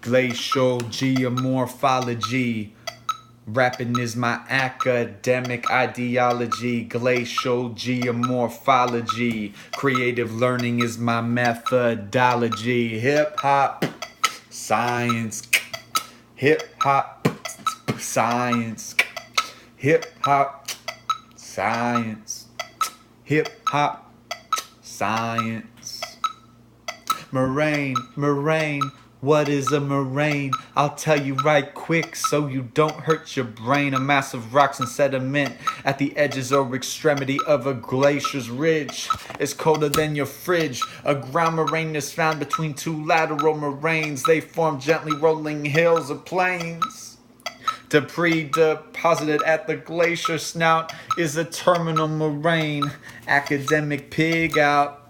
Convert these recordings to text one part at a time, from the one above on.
Glacial geomorphology. Rapping is my academic ideology. Glacial geomorphology. Creative learning is my methodology. Hip hop science. Hip hop science. Hip hop science. Hip hop science. Moraine, what is a moraine? I'll tell you right quick so you don't hurt your brain. A mass of rocks and sediment at the edges or extremity of a glacier's ridge. It's colder than your fridge. A ground moraine is found between two lateral moraines. They form gently rolling hills or plains. Debris deposited at the glacier snout is a terminal moraine. Academic pig out.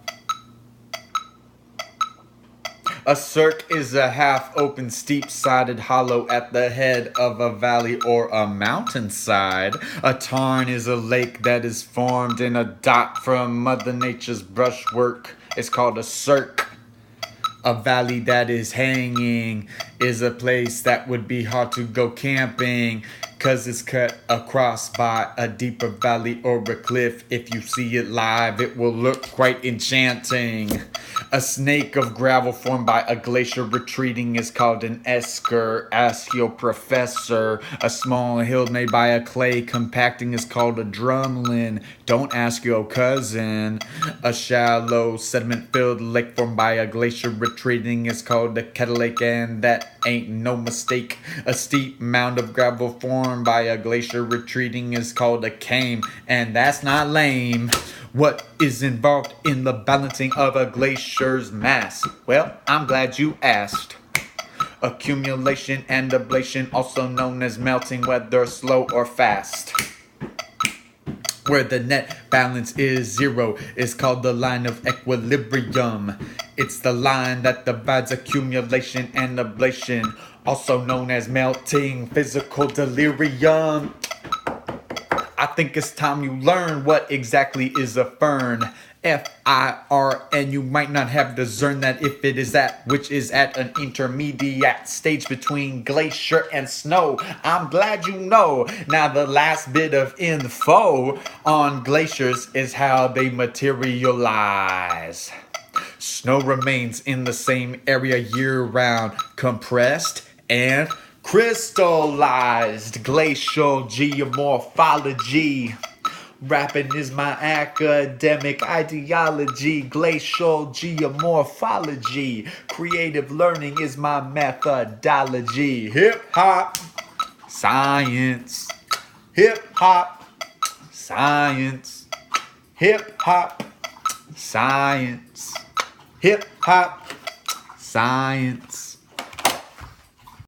A cirque is a half-open, steep-sided hollow at the head of a valley or a mountainside. A tarn is a lake that is formed in a dot from Mother Nature's brushwork. It's called a cirque. A valley that is hanging is a place that would be hard to go camping, 'cause it's cut across by a deeper valley or a cliff. If you see it live, it will look quite enchanting. A snake of gravel formed by a glacier retreating is called an esker. Ask your professor. A small hill made by a clay compacting is called a drumlin. Don't ask your cousin. A shallow sediment-filled lake formed by a glacier retreating is called a kettle lake, and that ain't no mistake. A steep mound of gravel formed by a glacier retreating is called a came, and that's not lame. What is involved in the balancing of a glacier's mass? Well, I'm glad you asked. Accumulation and ablation, also known as melting, whether slow or fast. Where the net balance is zero is called the line of equilibrium. It's the line that divides accumulation and ablation, also known as melting, physical delirium. I think it's time you learn what exactly is a fern. F-I-R-N. You might not have discerned that if it is that which is at an intermediate stage between glacier and snow. I'm glad you know. Now the last bit of info on glaciers is how they materialize. Snow remains in the same area year-round, compressed and crystallized. Glacial geomorphology. Rapping is my academic ideology. Glacial geomorphology. Creative learning is my methodology. Hip hop science. Hip hop science. Hip hop science. Hip hop science.